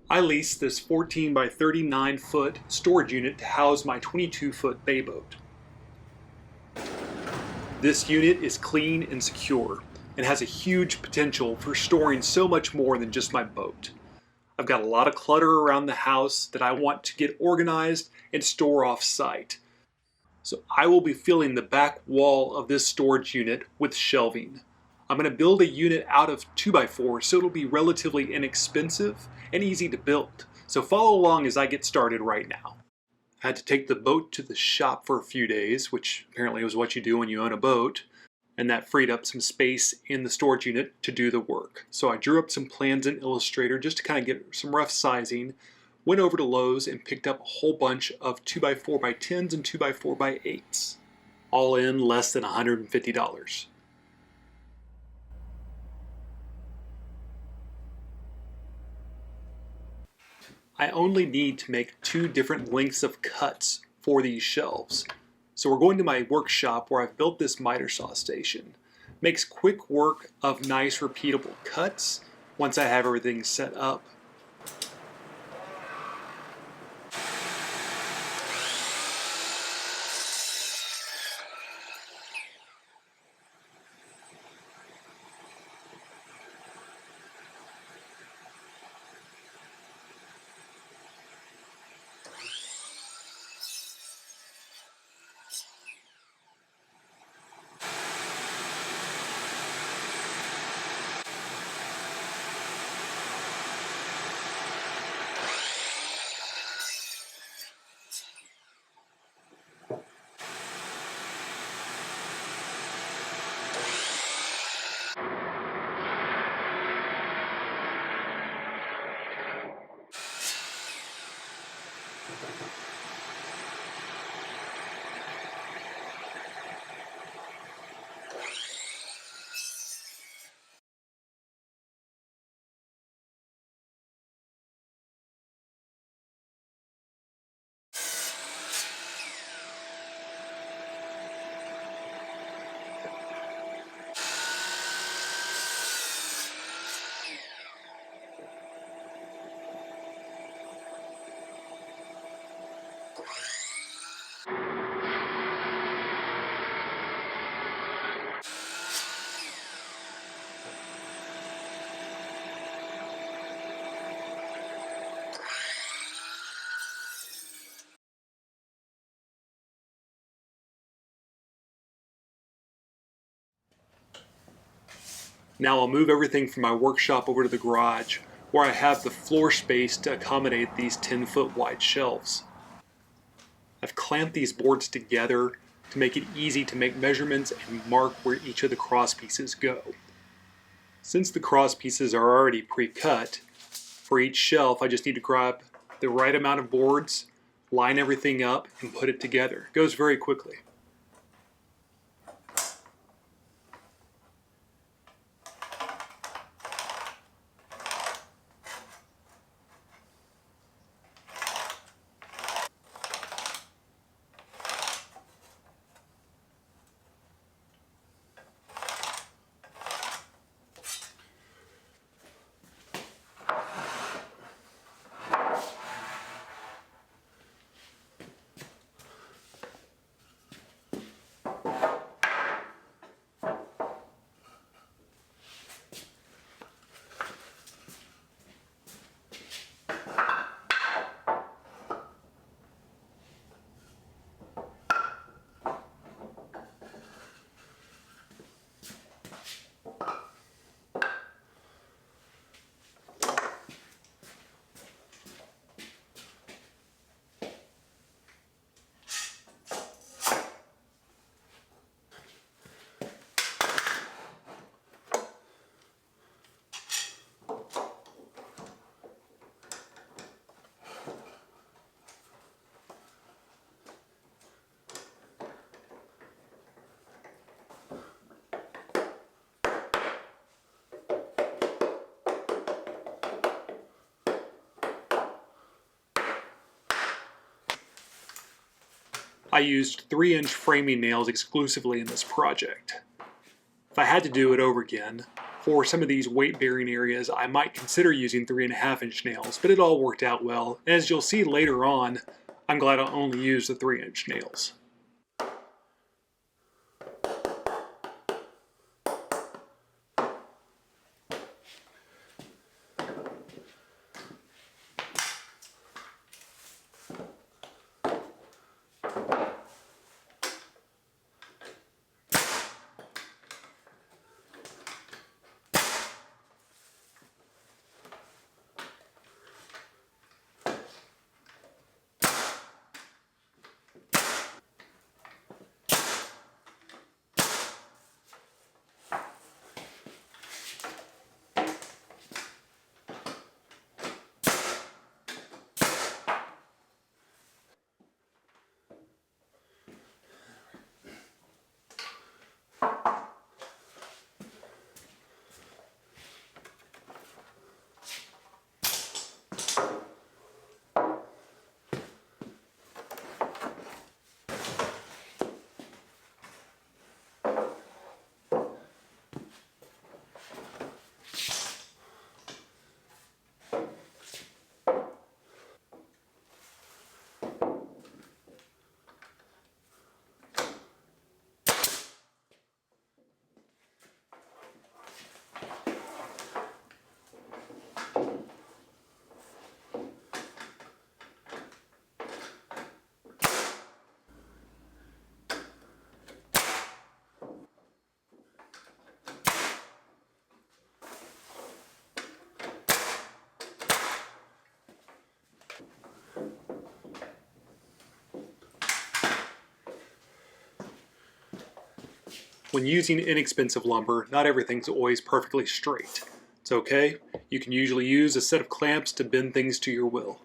I leased this 14 by 39 foot storage unit to house my 22-foot bay boat. This unit is clean and secure and has a huge potential for storing so much more than just my boat. I've got a lot of clutter around the house that I want to get organized and store off site. So I will be filling the back wall of this storage unit with shelving. I'm going to build a unit out of 2x4 so it'll be relatively inexpensive and easy to build. So follow along as I get started right now. I had to take the boat to the shop for a few days, which apparently was what you do when you own a boat, and that freed up some space in the storage unit to do the work. So I drew up some plans in Illustrator just to kind of get some rough sizing, went over to Lowe's and picked up a whole bunch of 2x4x10s and 2x4x8s, all in less than $150. I only need to make 2 different lengths of cuts for these shelves. So we're going to my workshop where I've built this miter saw station. Makes quick work of nice repeatable cuts once I have everything set up. Now I'll move everything from my workshop over to the garage where I have the floor space to accommodate these 10-foot wide shelves. I've clamped these boards together to make it easy to make measurements and mark where each of the cross pieces go. Since the cross pieces are already pre-cut, for each shelf I just need to grab the right amount of boards, line everything up, and put it together. It goes very quickly. I used 3-inch framing nails exclusively in this project. If I had to do it over again, For some of these weight-bearing areas, I might consider using 3.5-inch nails, but it all worked out well. And as you'll see later on, I'm glad I only used the 3-inch nails. When using inexpensive lumber, not everything's always perfectly straight. It's okay. You can usually use a set of clamps to bend things to your will.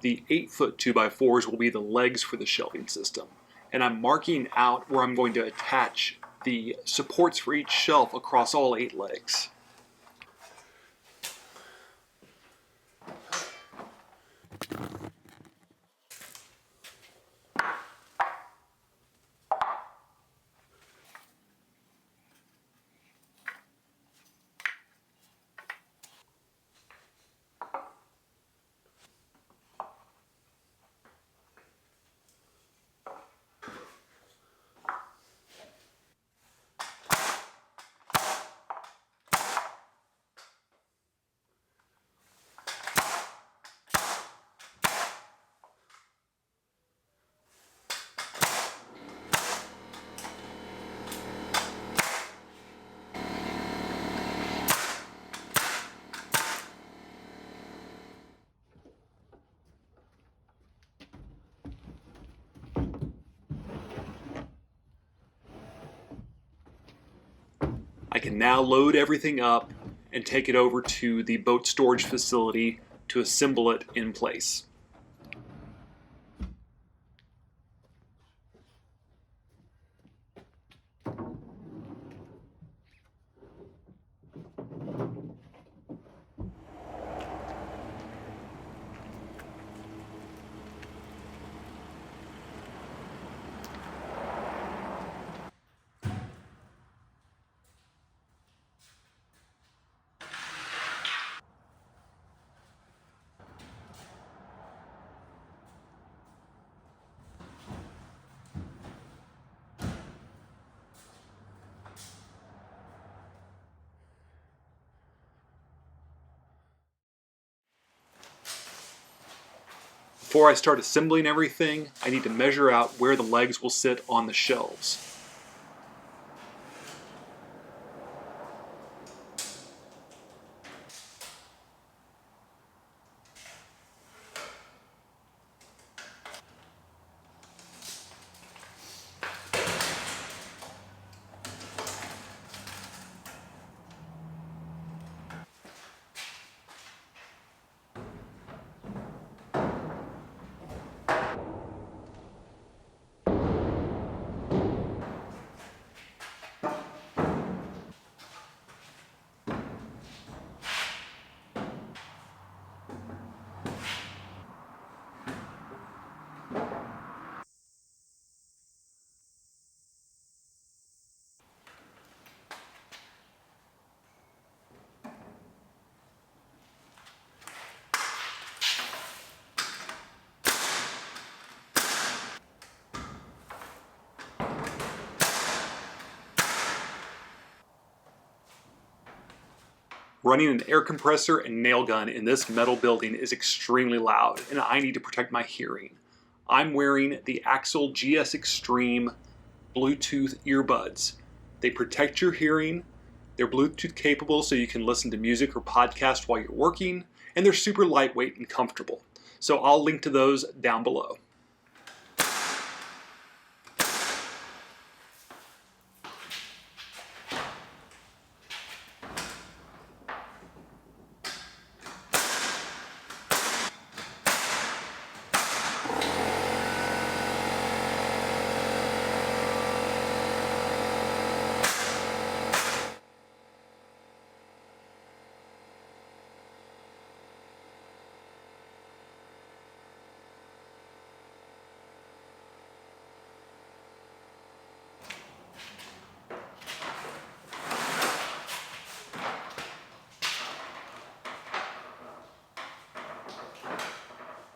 The 8-foot 2x4s will be the legs for the shelving system. And I'm marking out where I'm going to attach the supports for each shelf across all 8 legs. I can now load everything up and take it over to the boat storage facility to assemble it in place. Before I start assembling everything, I need to measure out where the legs will sit on the shelves. Running an air compressor and nail gun in this metal building is extremely loud, and I need to protect my hearing. I'm wearing the Axel GS Extreme Bluetooth earbuds. They protect your hearing, they're Bluetooth capable so you can listen to music or podcast while you're working, and they're super lightweight and comfortable. So I'll link to those down below.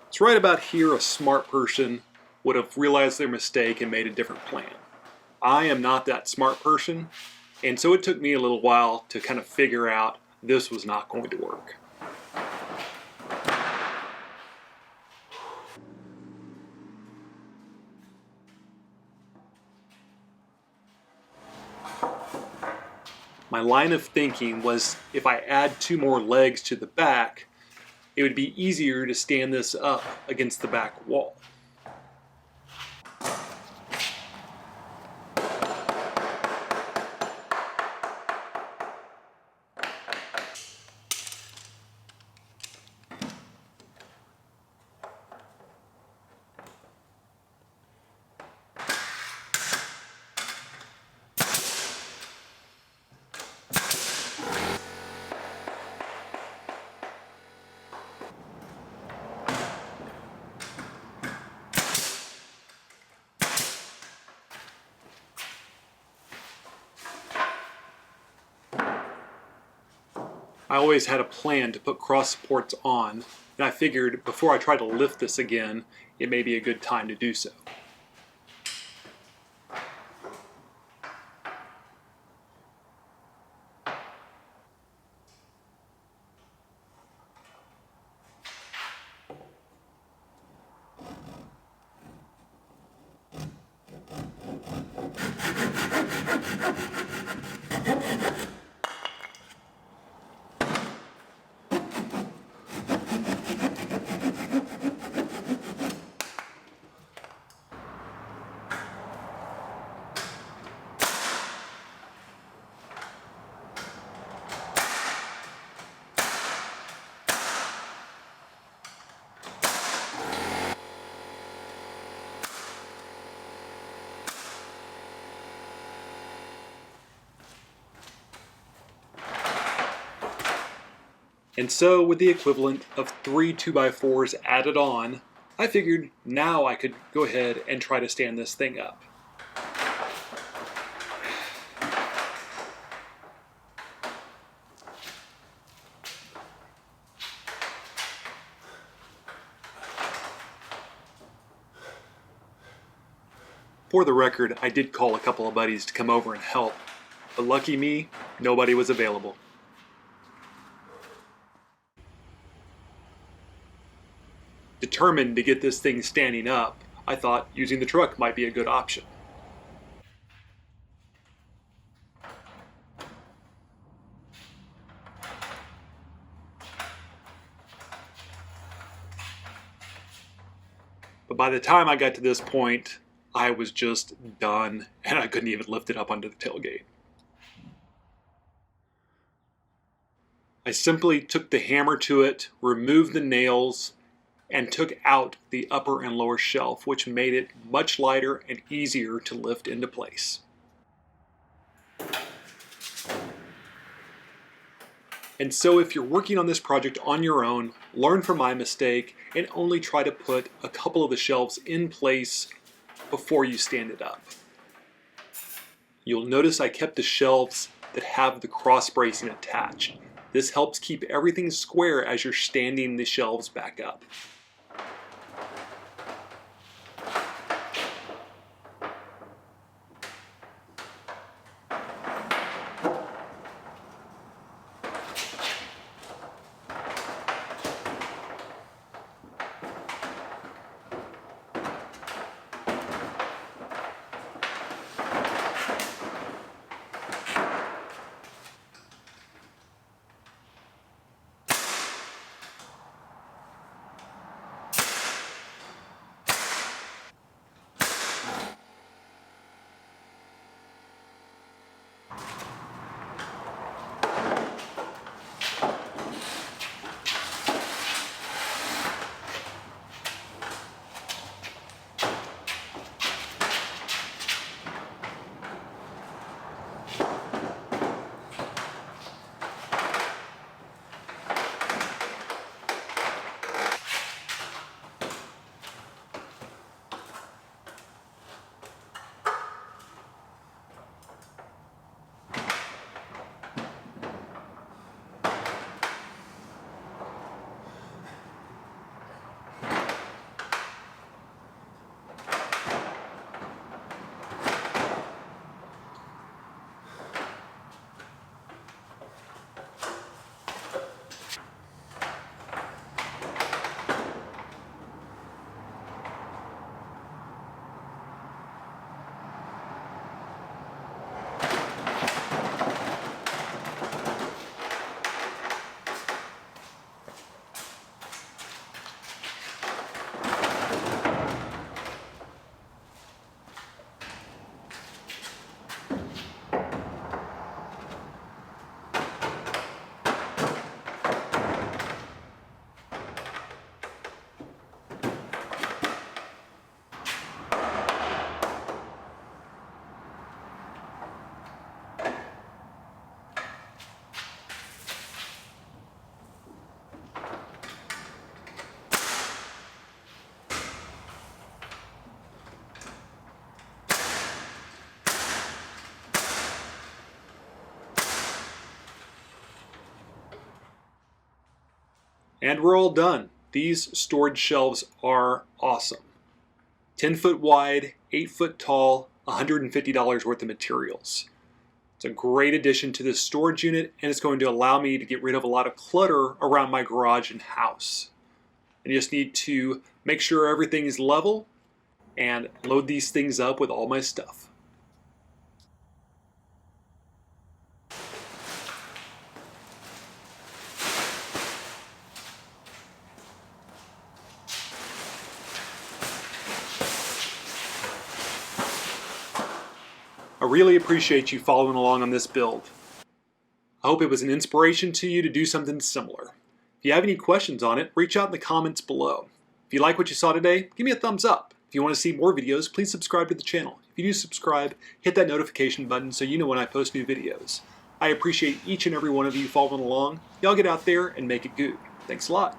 It's right about here a smart person would have realized their mistake and made a different plan. I am not that smart person, and so it took me a little while to kind of figure out this was not going to work. My line of thinking was if I add 2 more legs to the back, it would be easier to stand this up against the back wall. I always had a plan to put cross supports on, and I figured before I try to lift this again, it may be a good time to do so. And so with the equivalent of 3 2x4s added on, I figured now I could go ahead and try to stand this thing up. For the record, I did call a couple of buddies to come over and help, but lucky me, nobody was available. Determined to get this thing standing up, I thought using the truck might be a good option. But by the time I got to this point, I was just done, and I couldn't even lift it up onto the tailgate. I simply took the hammer to it, removed the nails, and took out the upper and lower shelf, which made it much lighter and easier to lift into place. And so if you're working on this project on your own, learn from my mistake and only try to put a couple of the shelves in place before you stand it up. You'll notice I kept the shelves that have the cross bracing attached. This helps keep everything square as you're standing the shelves back up. And we're all done. These storage shelves are awesome. 10 foot wide, 8 foot tall, $150 worth of materials. It's a great addition to this storage unit, and it's going to allow me to get rid of a lot of clutter around my garage and house. I just need to make sure everything is level and load these things up with all my stuff. I really appreciate you following along on this build. I hope it was an inspiration to you to do something similar. If you have any questions on it, reach out in the comments below. If you like what you saw today, give me a thumbs up. If you want to see more videos, please subscribe to the channel. If you do subscribe, hit that notification button so you know when I post new videos. I appreciate each and every one of you following along. Y'all get out there and make it good. Thanks a lot.